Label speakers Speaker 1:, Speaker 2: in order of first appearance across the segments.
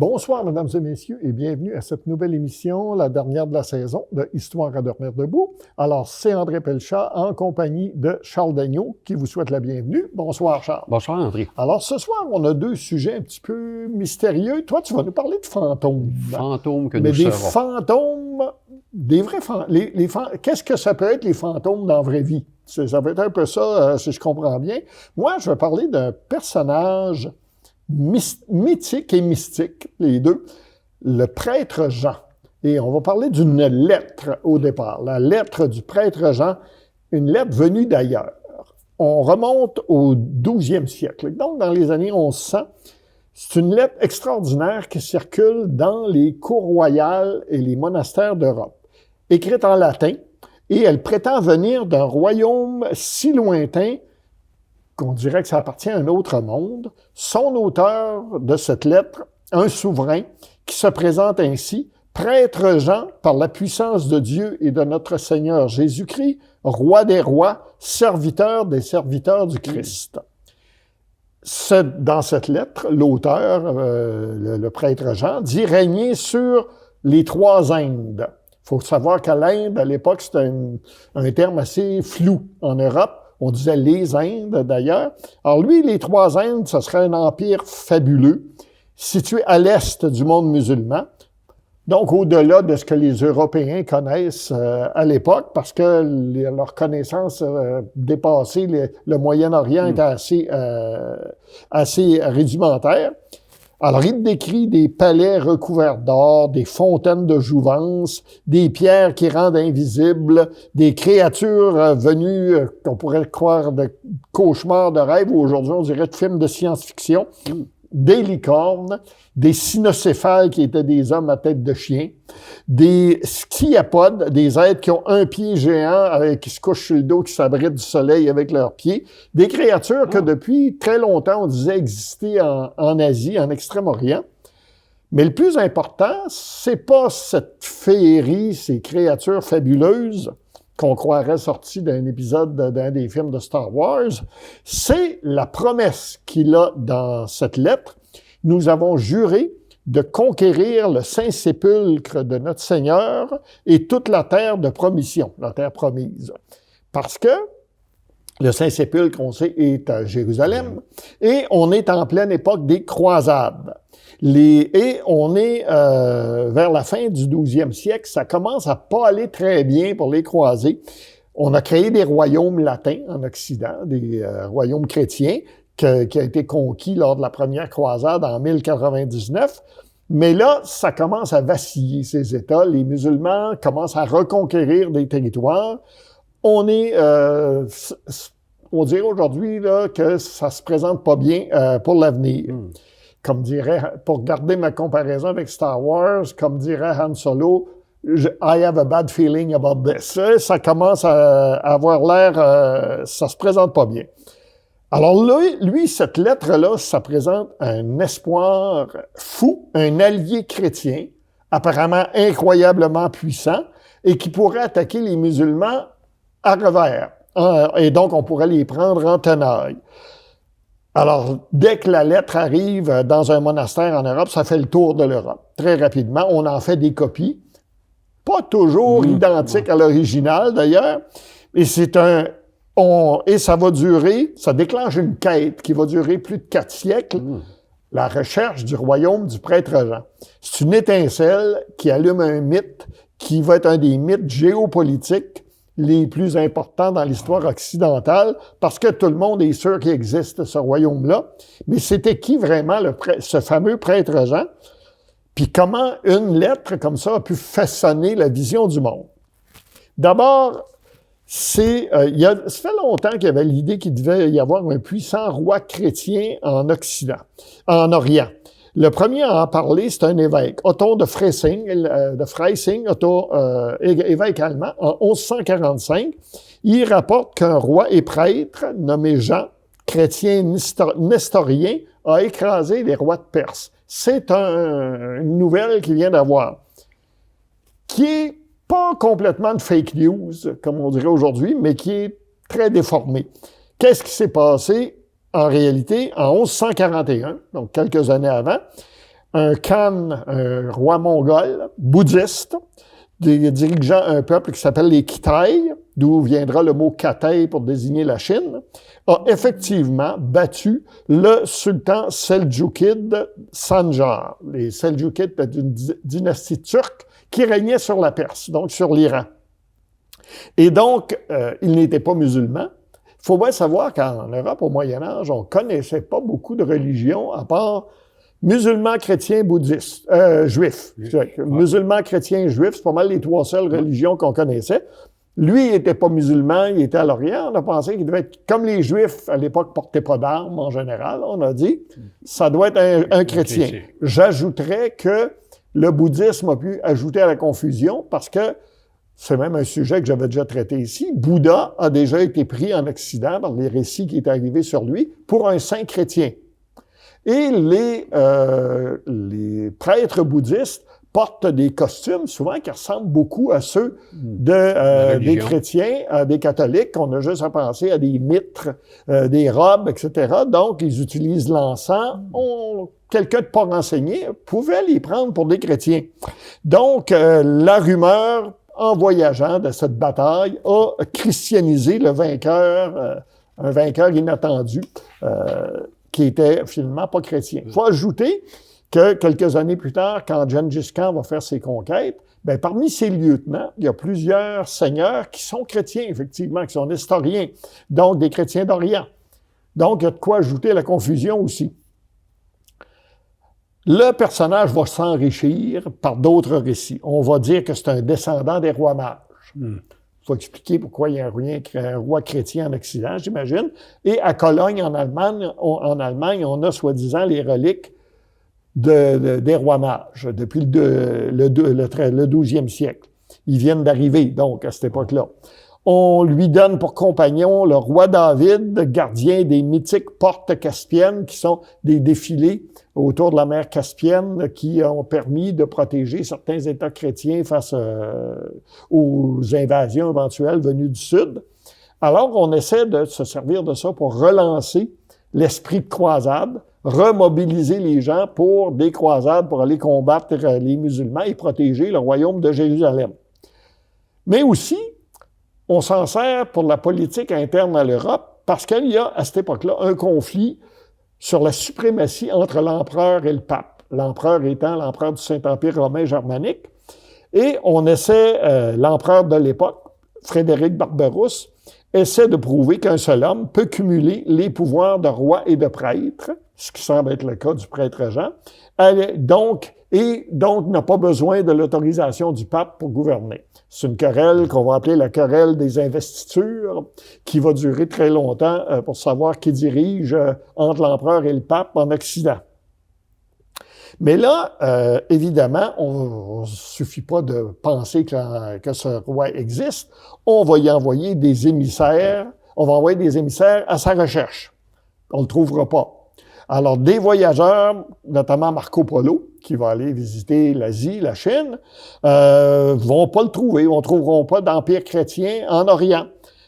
Speaker 1: Bonsoir, mesdames et messieurs, et bienvenue à cette nouvelle émission, la dernière de la saison de Histoire à dormir debout. Alors, c'est André Pelchat en compagnie de Charles Dagneau qui vous souhaite la bienvenue. Bonsoir, Charles.
Speaker 2: Bonsoir, André.
Speaker 1: Alors, ce soir, on a deux sujets un petit peu mystérieux. Toi, tu vas nous parler de fantômes.
Speaker 2: Fantômes que
Speaker 1: Mais
Speaker 2: nous
Speaker 1: des
Speaker 2: serons.
Speaker 1: fantômes, des vrais fantômes. Qu'est-ce que ça peut être, les fantômes, dans la vraie vie? Ça peut être un peu ça, si je comprends bien. Moi, je vais parler d'un personnage mythique et mystique, les deux, le prêtre Jean. Et on va parler d'une lettre au départ, la lettre du prêtre Jean, une lettre venue d'ailleurs. On remonte au 12e siècle, donc dans les années 1100. C'est une lettre extraordinaire qui circule dans les cours royales et les monastères d'Europe, écrite en latin, et elle prétend venir d'un royaume si lointain qu'on dirait que ça appartient à un autre monde. Son auteur de cette lettre, un souverain, qui se présente ainsi, prêtre Jean, par la puissance de Dieu et de notre Seigneur Jésus-Christ, roi des rois, serviteur des serviteurs du Christ. Dans cette lettre, l'auteur, le prêtre Jean, dit régner sur les trois Indes. Il faut savoir qu'à l'Inde, à l'époque, c'était un terme assez flou en Europe. On disait les Indes, d'ailleurs. Alors lui, les trois Indes, ce serait un empire fabuleux, situé à l'est du monde musulman, donc au-delà de ce que les Européens connaissent à l'époque, parce que leur connaissance dépassait le Moyen-Orient était assez rudimentaire. Alors, il décrit des palais recouverts d'or, des fontaines de jouvence, des pierres qui rendent invisibles, des créatures venues, qu'on pourrait croire de cauchemars de rêve, ou aujourd'hui on dirait de films de science-fiction, des licornes, des cynocéphales qui étaient des hommes à tête de chien, des sciapodes, des êtres qui ont un pied géant qui se couchent sur le dos, qui s'abritent du soleil avec leurs pieds, des créatures que depuis très longtemps on disait exister en Asie, en Extrême-Orient. Mais le plus important, c'est pas cette féerie, ces créatures fabuleuses qu'on croirait sorties d'un épisode d'un des films de Star Wars, c'est la promesse qu'il a dans cette lettre. Nous avons juré de conquérir le Saint-Sépulcre de notre Seigneur et toute la terre de promission, la terre promise. Parce que le Saint-Sépulcre, on sait, est à Jérusalem et on est en pleine époque des croisades. Et on est vers la fin du 12e siècle, ça commence à pas aller très bien pour les croisés. On a créé des royaumes latins en Occident, des royaumes chrétiens, qui a été conquis lors de la première croisade en 1099. Mais là, ça commence à vaciller, ces États. Les musulmans commencent à reconquérir des territoires. On dirait aujourd'hui là, que ça se présente pas bien pour l'avenir. Comme dirait, pour garder ma comparaison avec Star Wars, comme dirait Han Solo, I have a bad feeling about this. Ça commence à avoir l'air, ça se présente pas bien. Alors lui, cette lettre-là, ça présente un espoir fou, un allié chrétien, apparemment incroyablement puissant, et qui pourrait attaquer les musulmans à revers. Et donc, on pourrait les prendre en tenaille. Alors, dès que la lettre arrive dans un monastère en Europe, ça fait le tour de l'Europe. Très rapidement, on en fait des copies, pas toujours identiques à l'original d'ailleurs, et et ça va durer, ça déclenche une quête qui va durer plus de 4 siècles, la recherche du royaume du prêtre Jean. C'est une étincelle qui allume un mythe qui va être un des mythes géopolitiques les plus importants dans l'histoire occidentale, parce que tout le monde est sûr qu'il existe ce royaume-là. Mais c'était qui vraiment ce fameux prêtre Jean? Puis comment une lettre comme ça a pu façonner la vision du monde? D'abord, ça fait longtemps qu'il y avait l'idée qu'il devait y avoir un puissant roi chrétien en Orient. Le premier à en parler, c'est un évêque, Otton de Freising, évêque allemand, en 1145. Il rapporte qu'un roi et prêtre nommé Jean, chrétien nestorien, a écrasé les rois de Perse. C'est une nouvelle qu'il vient d'avoir, qui est pas complètement de fake news, comme on dirait aujourd'hui, mais qui est très déformée. Qu'est-ce qui s'est passé? En réalité, en 1141, donc quelques années avant, un Khan, un roi mongol, bouddhiste, dirigeant un peuple qui s'appelle les Khitai, d'où viendra le mot Katay pour désigner la Chine, a effectivement battu le sultan seldjoukide Sanjar. Les Seldjoukides étaient une dynastie turque qui régnait sur la Perse, donc sur l'Iran. Et donc, il n'était pas musulman. Il faut bien savoir qu'en Europe, au Moyen-Âge, on ne connaissait pas beaucoup de religions à part musulmans, chrétiens, bouddhistes, juifs. Musulmans, chrétiens, juifs, c'est pas mal les trois seules religions qu'on connaissait. Lui, il n'était pas musulman, il était à l'Orient. On a pensé qu'il devait être comme les Juifs, à l'époque, ne portaient pas d'armes en général. On a dit, ça doit être un chrétien. J'ajouterais que le bouddhisme a pu ajouter à la confusion parce que c'est même un sujet que j'avais déjà traité ici. Bouddha a déjà été pris en Occident par les récits qui étaient arrivés sur lui pour un saint chrétien. Et les prêtres bouddhistes portent des costumes, souvent qui ressemblent beaucoup à ceux des chrétiens, des catholiques. On a juste à penser à des mitres, des robes, etc. Donc, ils utilisent l'encens. Quelqu'un de pas renseigné pouvait les prendre pour des chrétiens. Donc, la rumeur, en voyageant de cette bataille, a christianisé le vainqueur, un vainqueur inattendu, qui était finalement pas chrétien. Il faut ajouter que quelques années plus tard, quand Gengis Khan va faire ses conquêtes, bien, parmi ses lieutenants, il y a plusieurs seigneurs qui sont chrétiens, effectivement, qui sont nestoriens, donc des chrétiens d'Orient. Donc, il y a de quoi ajouter à la confusion aussi. Le personnage va s'enrichir par d'autres récits. On va dire que c'est un descendant des rois mages. Il faut expliquer pourquoi il y a un roi chrétien en Occident, j'imagine. Et à Cologne, en Allemagne, on a soi-disant les reliques des rois mages depuis le 12e siècle. Ils viennent d'arriver, donc, à cette époque-là. On lui donne pour compagnon le roi David, gardien des mythiques portes caspiennes, qui sont des défilés autour de la mer Caspienne qui ont permis de protéger certains États chrétiens face aux invasions éventuelles venues du Sud. Alors, on essaie de se servir de ça pour relancer l'esprit de croisade, remobiliser les gens pour des croisades, pour aller combattre les musulmans et protéger le royaume de Jérusalem. Mais aussi, on s'en sert pour la politique interne à l'Europe parce qu'il y a, à cette époque-là, un conflit sur la suprématie entre l'empereur et le pape. L'empereur étant l'empereur du Saint-Empire romain germanique. Et on essaie, l'empereur de l'époque, Frédéric Barberousse, essaie de prouver qu'un seul homme peut cumuler les pouvoirs de roi et de prêtre, ce qui semble être le cas du prêtre Jean, donc n'a pas besoin de l'autorisation du pape pour gouverner. C'est une querelle qu'on va appeler la querelle des investitures, qui va durer très longtemps pour savoir qui dirige entre l'empereur et le pape en Occident. Mais là, évidemment, on ne suffit pas de penser que ce roi existe. On va y envoyer des émissaires. On va envoyer des émissaires à sa recherche. On ne le trouvera pas. Alors, des voyageurs, notamment Marco Polo, qui va aller visiter l'Asie, la Chine, vont pas le trouver. On ne trouveront pas d'empire chrétien en Orient,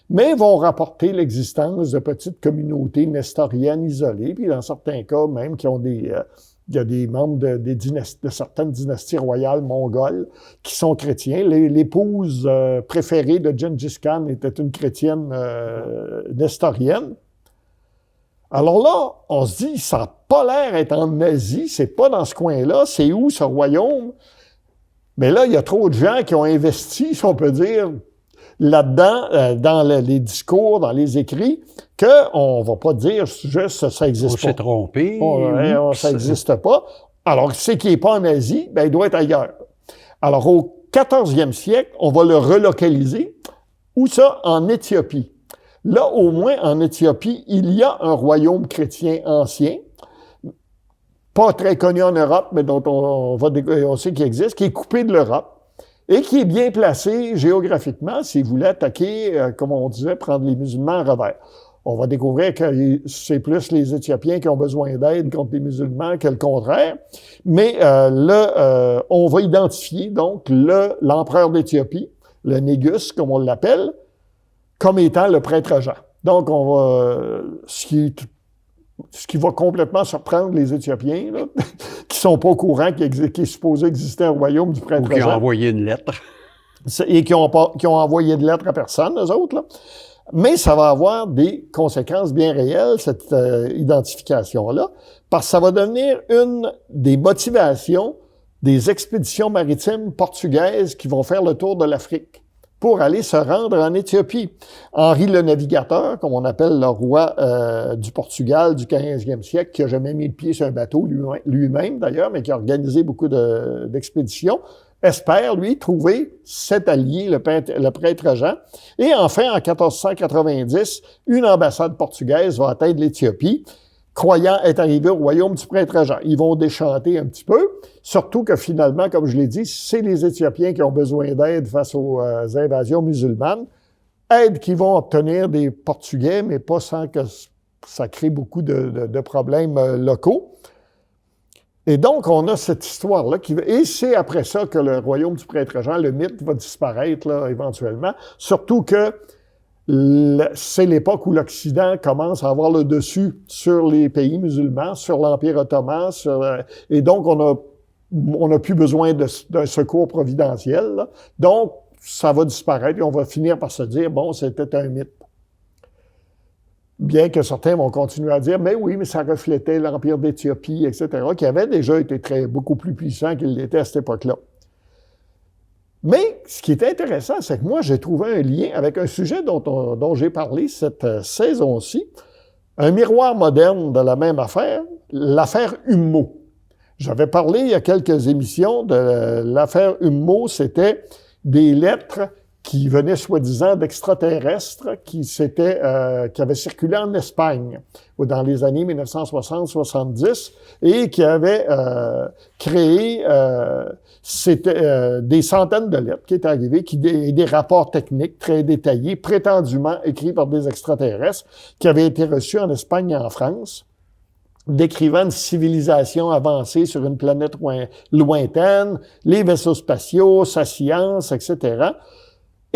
Speaker 1: mais vont rapporter l'existence de petites communautés nestoriennes isolées, puis dans certains cas même qui ont il y a des membres de certaines dynasties royales mongoles qui sont chrétiens. L'épouse préférée de Gengis Khan était une chrétienne nestorienne. Alors là, on se dit, ça n'a pas l'air d'être en Asie, c'est pas dans ce coin-là, c'est où ce royaume? Mais là, il y a trop de gens qui ont investi, si on peut dire, là-dedans, dans les discours, dans les écrits, qu'on ne va pas dire juste ça n'existe pas.
Speaker 2: On s'est trompé.
Speaker 1: Ça n'existe pas. Alors, c'est qui n'est pas en Asie, ben, il doit être ailleurs. Alors, au 14e siècle, on va le relocaliser. Où ça? En Éthiopie. Là, au moins, en Éthiopie, il y a un royaume chrétien ancien, pas très connu en Europe, mais dont on sait qu'il existe, qui est coupé de l'Europe et qui est bien placé géographiquement s'il voulait attaquer, comme on disait, prendre les musulmans en revers. On va découvrir que c'est plus les Éthiopiens qui ont besoin d'aide contre les musulmans que le contraire. Mais on va identifier donc l'empereur d'Éthiopie, le Négus, comme on l'appelle, comme étant le prêtre Jean. Donc, ce qui est ce qui va complètement surprendre les Éthiopiens, là, qui sont pas au courant qu'il est supposé exister un royaume du prêtre Jean.
Speaker 2: Ou qui ont envoyé une lettre.
Speaker 1: Et qui ont envoyé de lettres à personne, eux autres, là. Mais ça va avoir des conséquences bien réelles, cette identification-là, parce que ça va devenir une des motivations des expéditions maritimes portugaises qui vont faire le tour de l'Afrique pour aller se rendre en Éthiopie. Henri le Navigateur, comme on appelle le roi du Portugal du 15e siècle, qui a jamais mis le pied sur un bateau lui-même d'ailleurs, mais qui a organisé beaucoup d'expéditions, espère, lui, trouver cet allié, le prêtre Jean. Et enfin, en 1490, une ambassade portugaise va atteindre l'Éthiopie, croyant être arrivé au royaume du prêtre Jean. Ils vont déchanter un petit peu, surtout que finalement, comme je l'ai dit, c'est les Éthiopiens qui ont besoin d'aide face aux invasions musulmanes. Aide qu'ils vont obtenir des Portugais, mais pas sans que ça crée beaucoup de problèmes locaux. Et donc, on a cette histoire-là. Et c'est après ça que le royaume du prêtre Jean, le mythe, va disparaître là, éventuellement. Surtout que c'est l'époque où l'Occident commence à avoir le dessus sur les pays musulmans, sur l'Empire ottoman. Et donc, on n'a plus besoin d'un secours providentiel, là. Donc, ça va disparaître et on va finir par se dire, bon, c'était un mythe. Bien que certains vont continuer à dire, mais oui, mais ça reflétait l'Empire d'Éthiopie, etc., qui avait déjà été beaucoup plus puissant qu'il l'était à cette époque-là. Mais ce qui est intéressant, c'est que moi, j'ai trouvé un lien avec un sujet dont j'ai parlé cette saison-ci, un miroir moderne de la même affaire, l'affaire Hummo. J'avais parlé il y a quelques émissions de l'affaire Hummo, c'était des lettres qui venaient soi-disant d'extraterrestres qui avaient circulé en Espagne dans les années 1960-70 et qui avaient créé des centaines de lettres qui étaient arrivées, des rapports techniques très détaillés, prétendument écrits par des extraterrestres, qui avaient été reçus en Espagne et en France, décrivant une civilisation avancée sur une planète lointaine, les vaisseaux spatiaux, sa science, etc.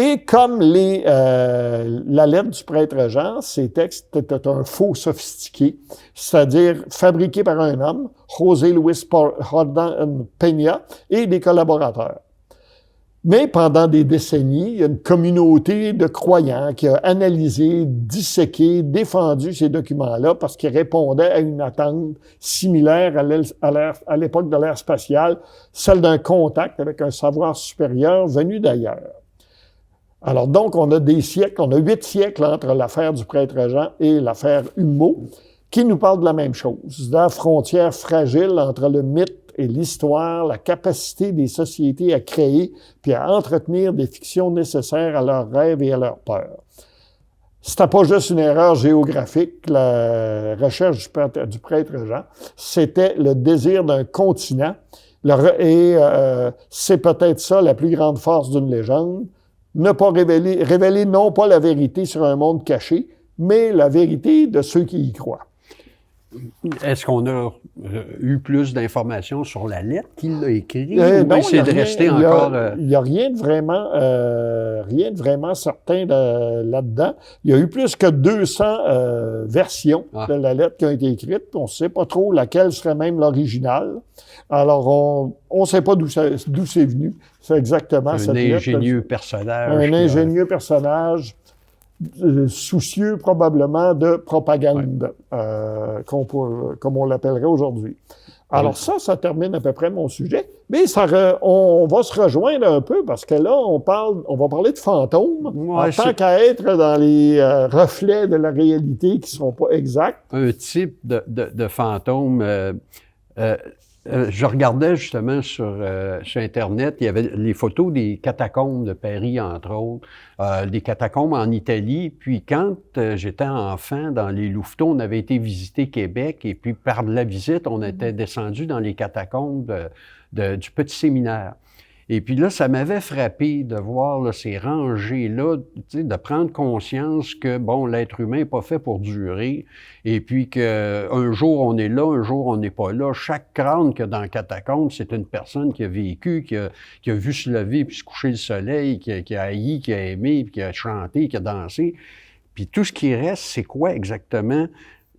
Speaker 1: Et comme la lettre du prêtre Jean, ces textes étaient un faux sophistiqué, c'est-à-dire fabriqué par un homme, José Luis Jordan Peña, et des collaborateurs. Mais pendant des décennies, il y a une communauté de croyants qui a analysé, disséqué, défendu ces documents-là parce qu'ils répondaient à une attente similaire à l'époque de l'ère spatiale, celle d'un contact avec un savoir supérieur venu d'ailleurs. Alors donc, on a 8 siècles entre l'affaire du prêtre Jean et l'affaire Hummo, qui nous parle de la même chose, de la frontière fragile entre le mythe et l'histoire, la capacité des sociétés à créer puis à entretenir des fictions nécessaires à leurs rêves et à leurs peurs. C'était pas juste une erreur géographique, la recherche du prêtre Jean, c'était le désir d'un continent, c'est peut-être ça la plus grande force d'une légende, ne pas révéler non pas la vérité sur un monde caché, mais la vérité de ceux qui y croient.
Speaker 2: Est-ce qu'on a eu plus d'informations sur la lettre qu'il a écrite?
Speaker 1: Non,
Speaker 2: c'est de rester encore...
Speaker 1: Il n'y a rien de vraiment certain là-dedans. Il y a eu plus que 200 versions de la lettre qui ont été écrites. On ne sait pas trop laquelle serait même l'original. Alors, on ne sait pas d'où c'est venu. C'est exactement cette lettre.
Speaker 2: Ingénieux personnage.
Speaker 1: Un ingénieux personnage. Soucieux probablement de propagande, comme on l'appellerait aujourd'hui. Alors ça termine à peu près mon sujet, mais on va se rejoindre un peu parce que là, on va parler de fantômes, en tant qu'à être dans les reflets de la réalité qui ne sont pas exacts.
Speaker 2: Un type de fantôme... je regardais justement sur Internet, il y avait les photos des catacombes de Paris, entre autres, des catacombes en Italie. Puis quand j'étais enfant, dans les Louveteaux, on avait été visiter Québec et puis par la visite, on était descendu dans les catacombes du Petit Séminaire. Et puis là, ça m'avait frappé de voir là, ces rangées-là, de prendre conscience que, bon, l'être humain n'est pas fait pour durer, et puis qu'un jour on est là, un jour on n'est pas là. Chaque crâne qu'il y a dans le catacombe, c'est une personne qui a vécu, qui a vu se lever puis se coucher le soleil, qui a haï, qui a aimé, puis qui a chanté, qui a dansé. Puis tout ce qui reste, c'est quoi exactement?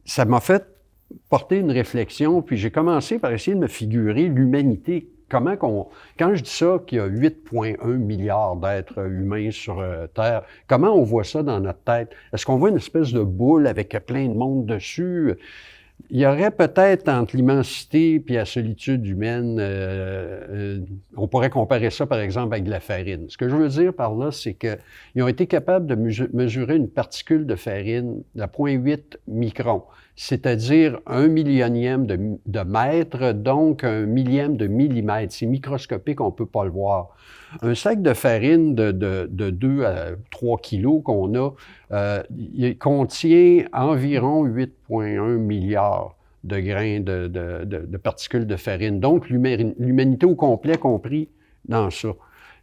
Speaker 2: Ça m'a fait porté une réflexion, puis j'ai commencé par essayer de me figurer l'humanité. Quand je dis ça, qu'il y a 8,1 milliards d'êtres humains sur Terre, comment on voit ça dans notre tête? Est-ce qu'on voit une espèce de boule avec plein de monde dessus? Il y aurait peut-être entre l'immensité et la solitude humaine, on pourrait comparer ça par exemple avec de la farine. Ce que je veux dire par là, c'est qu'ils ont été capables de mesurer une particule de farine de 0,8 micron, c'est-à-dire 1/1000e de mètre, donc 1/1000e de millimètre. C'est microscopique, on ne peut pas le voir. Un sac de farine de 2 à 3 kilos qu'on a, il contient environ 8,1 milliards de grains de particules de farine. Donc, l'humanité au complet compris dans ça.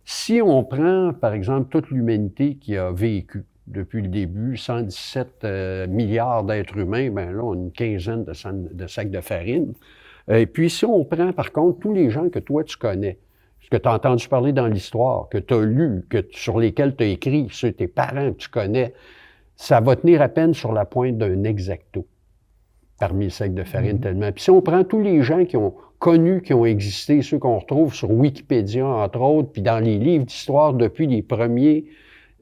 Speaker 2: Si on prend, par exemple, toute l'humanité qui a vécu depuis le début, 117 milliards d'êtres humains, bien là, on a une quinzaine de sacs de farine. Et puis, si on prend, par contre, tous les gens que toi, tu connais, que tu as entendu parler dans l'histoire, que tu as lu, sur lesquels tu as écrit, ceux de tes parents que tu connais, ça va tenir à peine sur la pointe d'un exacto parmi les sacs de farine tellement. Puis si on prend tous les gens qui ont connu, qui ont existé, ceux qu'on retrouve sur Wikipédia, entre autres, puis dans les livres d'histoire depuis les premiers,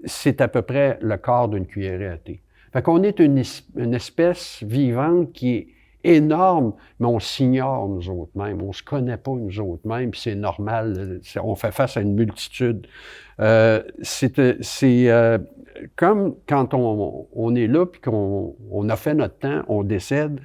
Speaker 2: c'est à peu près le quart d'une cuillerée à thé. Fait qu'on est une espèce vivante qui est énorme, mais on s'ignore nous autres mêmes, on se connaît pas nous autres mêmes, puis c'est normal, on fait face à une multitude. C'est comme quand on est là, puis qu'on a fait notre temps, on décède,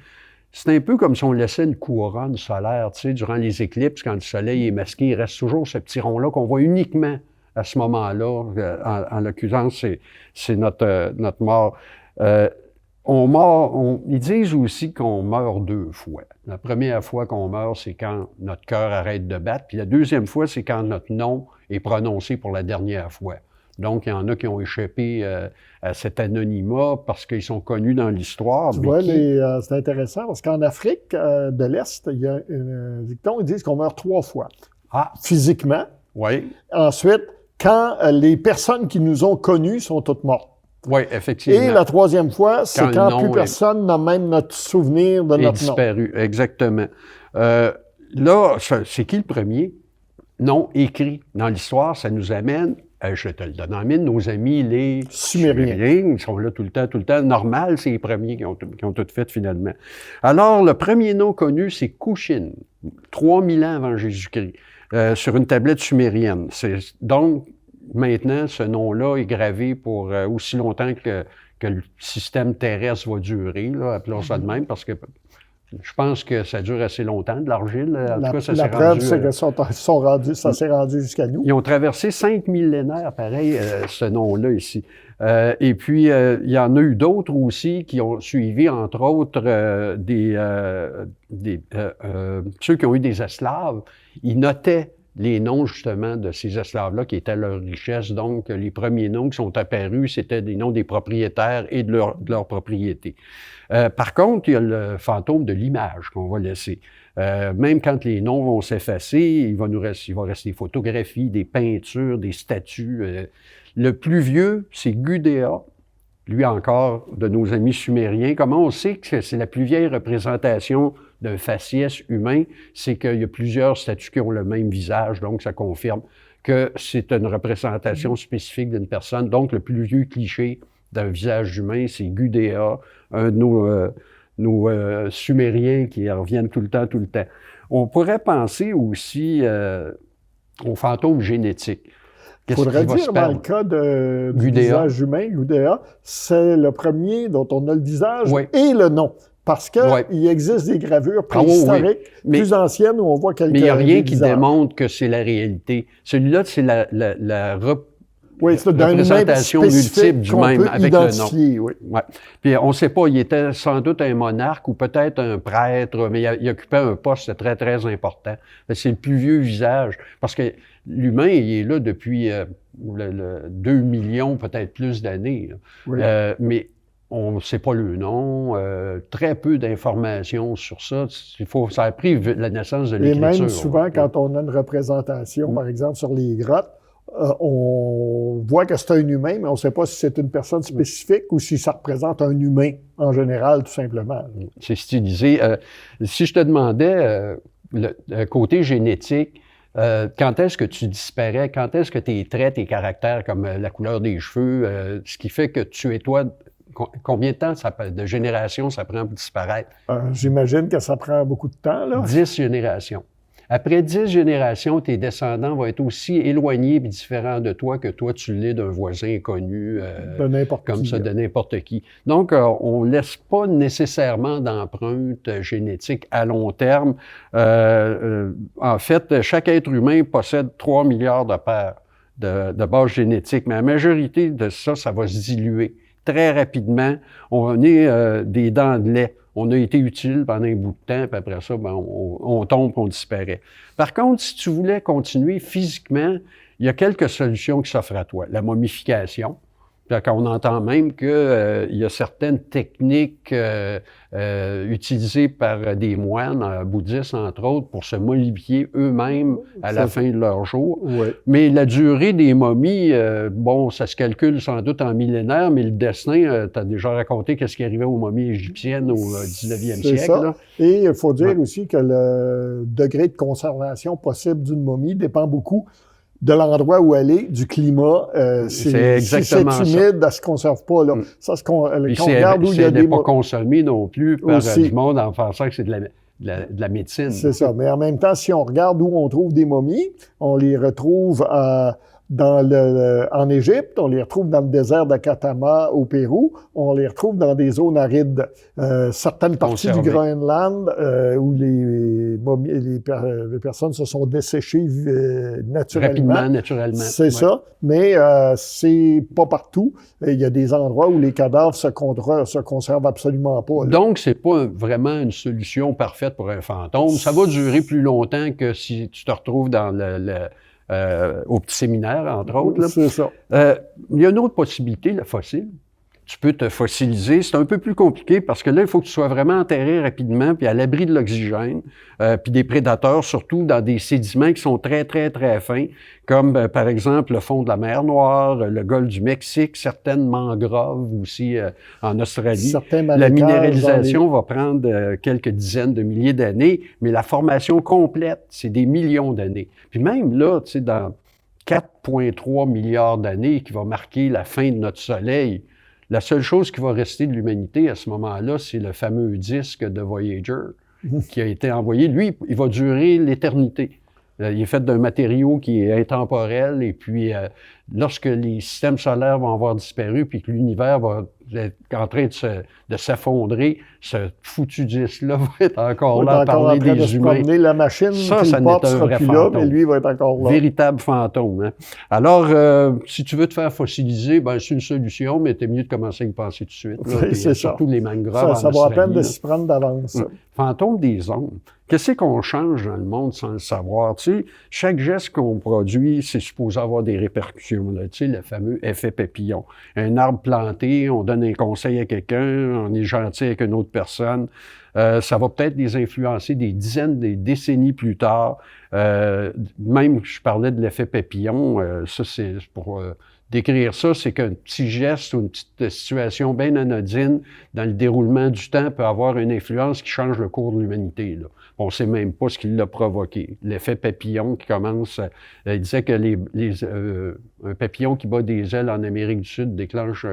Speaker 2: c'est un peu comme si on laissait une couronne solaire, tu sais, durant les éclipses, quand le soleil est masqué, il reste toujours ce petit rond-là qu'on voit uniquement à ce moment-là. En l'occurrence, c'est notre mort. Ils disent aussi qu'on meurt 2 fois. La première fois qu'on meurt, c'est quand notre cœur arrête de battre, puis la deuxième fois, c'est quand notre nom est prononcé pour la dernière fois. Donc, il y en a qui ont échappé à cet anonymat parce qu'ils sont connus dans l'histoire.
Speaker 1: Tu vois, c'est intéressant parce qu'en Afrique de l'Est, il y a un dicton, ils disent qu'on meurt 3 fois. Physiquement.
Speaker 2: Oui.
Speaker 1: Ensuite, quand les personnes qui nous ont connus sont toutes mortes.
Speaker 2: Oui, effectivement.
Speaker 1: Et la 3e fois, c'est quand plus personne n'a même notre souvenir de notre nom.
Speaker 2: Disparu, exactement. Là, c'est qui le premier? Nom écrit. Dans l'histoire, ça nous amène, je te le donne en mine, nos amis les Sumériens. Ils sont là tout le temps. Normal, c'est les premiers qui ont tout fait finalement. Alors, le premier nom connu, c'est Kushin, 3000 ans avant Jésus-Christ, sur une tablette sumérienne. Donc, maintenant, ce nom-là est gravé pour aussi longtemps que le système terrestre va durer, là, appelons ça de même, parce que je pense que ça dure assez longtemps, de l'argile. En tout cas, ça s'est rendu... La preuve,
Speaker 1: c'est que ça s'est rendu jusqu'à nous.
Speaker 2: Ils ont traversé 5 millénaires, pareil, ce nom-là ici. Et puis, il y en a eu d'autres aussi qui ont suivi, entre autres, ceux qui ont eu des esclaves. Ils notaient les noms, justement, de ces esclaves-là qui étaient leur richesse. Donc, les premiers noms qui sont apparus, c'était des noms des propriétaires et de leur propriété. Par contre, il y a le fantôme de l'image qu'on va laisser. Même quand les noms vont s'effacer, il va rester des photographies, des peintures, des statues. Le plus vieux, c'est Gudea, lui encore, de nos amis sumériens. Comment on sait que c'est la plus vieille représentation d'un faciès humain? C'est qu'il y a plusieurs statues qui ont le même visage, donc ça confirme que c'est une représentation spécifique d'une personne. Donc, le plus vieux cliché d'un visage humain, c'est Gudea, un de nos Sumériens qui reviennent tout le temps. On pourrait penser aussi aux fantômes génétiques.
Speaker 1: Il faudrait dire, dans le cas du visage humain, Gudea, c'est le premier dont on a le visage et le nom. Parce qu'il existe des gravures préhistoriques plus anciennes où on voit quelques visages.
Speaker 2: Mais il n'y a rien qui démontre que c'est la réalité. Celui-là, c'est la représentation multiple du même avec le nom. Ouais. Puis on ne sait pas, il était sans doute un monarque ou peut-être un prêtre, mais il occupait un poste très, très important. C'est le plus vieux visage. Parce que l'humain, il est là depuis 2 millions, peut-être plus d'années. Mais on ne sait pas le nom, très peu d'informations sur ça. Ça a pris la naissance de l'écriture.
Speaker 1: Et même souvent, quand on a une représentation, par exemple, sur les grottes, on voit que c'est un humain, mais on ne sait pas si c'est une personne spécifique ou si ça représente un humain en général, tout simplement.
Speaker 2: C'est stylisé. Si je te demandais le côté génétique, quand est-ce que tu disparais? Quand est-ce que tes traits, tes caractères, comme la couleur des cheveux, ce qui fait que tu es toi, combien de temps, de générations, ça prend pour disparaître?
Speaker 1: J'imagine que ça prend beaucoup de temps, là.
Speaker 2: 10 générations. Après 10 générations, tes descendants vont être aussi éloignés et différents de toi que toi, tu l'es d'un voisin inconnu,
Speaker 1: de n'importe
Speaker 2: comme
Speaker 1: qui,
Speaker 2: ça, de n'importe qui. Donc, on ne laisse pas nécessairement d'empreinte génétique à long terme. En fait, chaque être humain possède 3 milliards de paires de bases génétiques, mais la majorité de ça, ça va se diluer très rapidement. On est des dents de lait. On a été utile pendant un bout de temps, puis après ça, ben, on tombe, on disparaît. Par contre, si tu voulais continuer physiquement, il y a quelques solutions qui s'offrent à toi. La momification. Quand on entend même qu'il y a certaines techniques utilisées par des moines bouddhistes, entre autres, pour se momifier eux-mêmes à la fin de leur jour.
Speaker 1: Oui.
Speaker 2: Mais la durée des momies, bon, ça se calcule sans doute en millénaires, mais le destin, tu as déjà raconté qu'est-ce qui arrivait aux momies égyptiennes au 19e siècle.
Speaker 1: Ça.
Speaker 2: Là.
Speaker 1: Et il faut dire aussi que le degré de conservation possible d'une momie dépend beaucoup de l'endroit où elle est, du climat.
Speaker 2: C'est exactement
Speaker 1: si c'est humide, elle ne se conserve pas. Là. Ça, quand on regarde où il y a
Speaker 2: elle
Speaker 1: des
Speaker 2: n'est pas consommée non plus par du monde en pensant que c'est de la médecine.
Speaker 1: C'est ça. Mais en même temps, si on regarde où on trouve des momies, on les retrouve en Égypte, on les retrouve dans le désert d'Akatama au Pérou, on les retrouve dans des zones arides. Certaines parties du Groenland où les personnes se sont desséchées naturellement.
Speaker 2: Rapidement, naturellement.
Speaker 1: C'est ça, mais c'est pas partout. Il y a des endroits où les cadavres se conservent absolument pas. Là.
Speaker 2: Donc, c'est pas vraiment une solution parfaite pour un fantôme. Ça va durer plus longtemps que si tu te retrouves dans au petit séminaire, entre autres.
Speaker 1: C'est ça.
Speaker 2: Il y a une autre possibilité, le fossile. Tu peux te fossiliser. C'est un peu plus compliqué parce que là, il faut que tu sois vraiment enterré rapidement puis à l'abri de l'oxygène, puis des prédateurs, surtout dans des sédiments qui sont très, très, très fins, comme par exemple le fond de la mer Noire, le golfe du Mexique, certaines mangroves aussi en Australie. La minéralisation va prendre quelques dizaines de milliers d'années, mais la formation complète, c'est des millions d'années. Puis même là, tu sais, dans 4,3 milliards d'années qui va marquer la fin de notre Soleil, la seule chose qui va rester de l'humanité à ce moment-là, c'est le fameux disque de Voyager qui a été envoyé. Lui, il va durer l'éternité. Il est fait d'un matériau qui est intemporel et puis lorsque les systèmes solaires vont avoir disparu puis que l'univers va être en train de s'effondrer, ce foutu disque-là va être encore là à parler des humains.
Speaker 1: La machine
Speaker 2: ça
Speaker 1: n'est pas
Speaker 2: un vrai
Speaker 1: plus
Speaker 2: fantôme.
Speaker 1: Là, mais lui va être encore là.
Speaker 2: Véritable fantôme. Hein? Alors, si tu veux te faire fossiliser, ben c'est une solution, mais t'es mieux de commencer à y penser tout de suite. Là,
Speaker 1: c'est
Speaker 2: surtout les mangroves
Speaker 1: ça vaut la peine de s'y prendre d'avance.
Speaker 2: Fantôme des ondes. Qu'est-ce qu'on change dans le monde sans le savoir? Tu sais, chaque geste qu'on produit, c'est supposé avoir des répercussions. Là. Tu sais, le fameux effet papillon. Un arbre planté, on donne un conseil à quelqu'un, on est gentil avec une autre personne. Ça va peut-être les influencer des dizaines, des décennies plus tard. Même, je parlais de l'effet papillon, ça c'est pour décrire ça, c'est qu'un petit geste ou une petite situation bien anodine dans le déroulement du temps peut avoir une influence qui change le cours de l'humanité. Là. On ne sait même pas ce qui l'a provoqué. L'effet papillon qui commence... il disait que un papillon qui bat des ailes en Amérique du Sud déclenche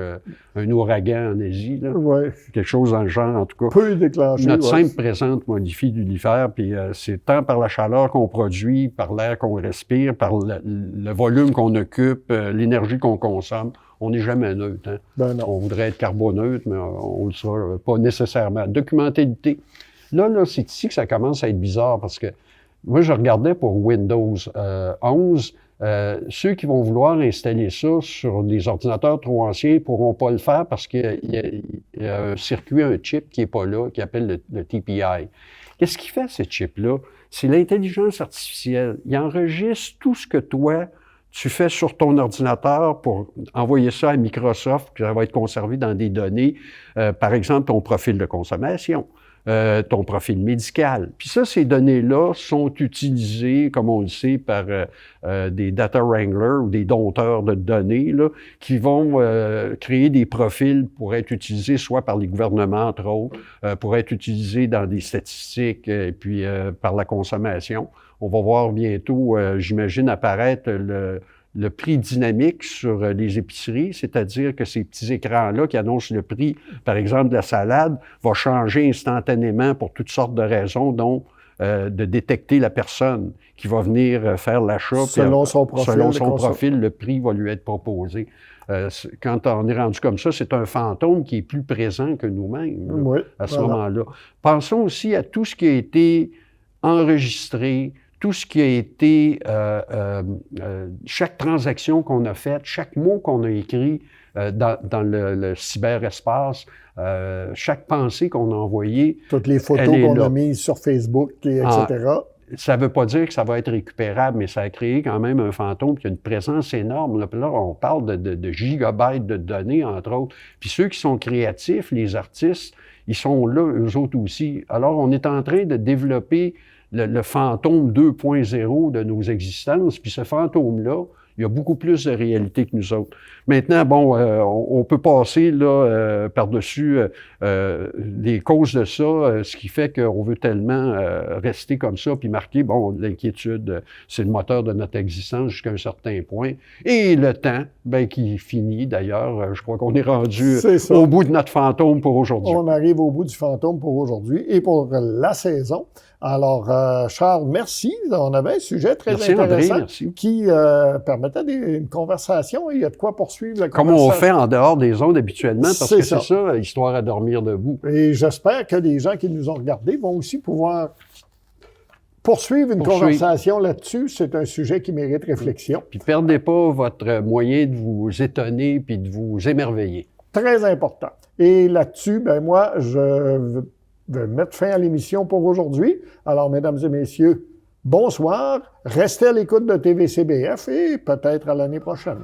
Speaker 2: un ouragan en Asie. Là.
Speaker 1: Ouais.
Speaker 2: Quelque chose dans le genre, en tout cas.
Speaker 1: Peut déclencher.
Speaker 2: Notre simple présence modifie l'univers, puis c'est tant par la chaleur qu'on produit, par l'air qu'on respire, par le volume qu'on occupe, l'énergie qu'on consomme. On n'est jamais neutre. Hein?
Speaker 1: Ben non.
Speaker 2: On voudrait être carboneutre, mais on ne le sera pas nécessairement. Documentalité. Là, c'est ici que ça commence à être bizarre parce que moi, je regardais pour Windows 11. Ceux qui vont vouloir installer ça sur des ordinateurs trop anciens ne pourront pas le faire parce qu'il y a un circuit, un chip qui n'est pas là, qui appelle le TPI. Qu'est-ce qui fait ce chip-là? C'est l'intelligence artificielle. Il enregistre tout ce que toi, tu fais sur ton ordinateur pour envoyer ça à Microsoft, puis ça va être conservé dans des données. Par exemple, ton profil de consommation. ton profil médical. Puis ça, ces données-là sont utilisées, comme on le sait, par des data wranglers ou des dompteurs de données là, qui vont créer des profils pour être utilisés soit par les gouvernements, entre autres, pour être utilisés dans des statistiques et puis par la consommation. On va voir bientôt, j'imagine, apparaître le prix dynamique sur les épiceries, c'est-à-dire que ces petits écrans-là qui annoncent le prix, par exemple, de la salade, va changer instantanément pour toutes sortes de raisons, dont de détecter la personne qui va venir faire l'achat.
Speaker 1: Selon son profil.
Speaker 2: Selon son profil, le prix va lui être proposé. Quand on est rendu comme ça, c'est un fantôme qui est plus présent que nous-mêmes
Speaker 1: oui,
Speaker 2: à ce moment-là. Pensons aussi à tout ce qui a été enregistré, tout ce qui a été, chaque transaction qu'on a faite, chaque mot qu'on a écrit dans le cyberespace, chaque pensée qu'on a envoyée.
Speaker 1: Toutes les photos qu'on a mises sur Facebook, etc.
Speaker 2: Ça ne veut pas dire que ça va être récupérable, mais ça a créé quand même un fantôme qui a une présence énorme. Là, on parle de gigabytes de données, entre autres. Puis ceux qui sont créatifs, les artistes, ils sont là, eux autres aussi. Alors, on est en train de développer le fantôme 2.0 de nos existences. Puis ce fantôme-là, il y a beaucoup plus de réalité que nous autres. Maintenant, bon, on peut passer là par-dessus les causes de ça, ce qui fait qu'on veut tellement rester comme ça, puis marquer, bon, l'inquiétude, c'est le moteur de notre existence jusqu'à un certain point. Et le temps, ben, qui finit d'ailleurs, je crois qu'on est rendu au bout de notre fantôme pour aujourd'hui.
Speaker 1: On arrive au bout du fantôme pour aujourd'hui et pour la saison. Alors, Charles, merci. On avait un sujet très intéressant
Speaker 2: André,
Speaker 1: qui permettait une conversation. Il y a de quoi poursuivre la
Speaker 2: conversation. Comme on fait en dehors des ondes habituellement, parce que c'est ça, histoire à dormir debout.
Speaker 1: Et j'espère que les gens qui nous ont regardés vont aussi pouvoir poursuivre une conversation là-dessus. C'est un sujet qui mérite réflexion.
Speaker 2: Puis perdez pas votre moyen de vous étonner puis de vous émerveiller.
Speaker 1: Très important. Et là-dessus, ben moi, je vais mettre fin à l'émission pour aujourd'hui. Alors, mesdames et messieurs, bonsoir. Restez à l'écoute de TVCBF et peut-être à l'année prochaine.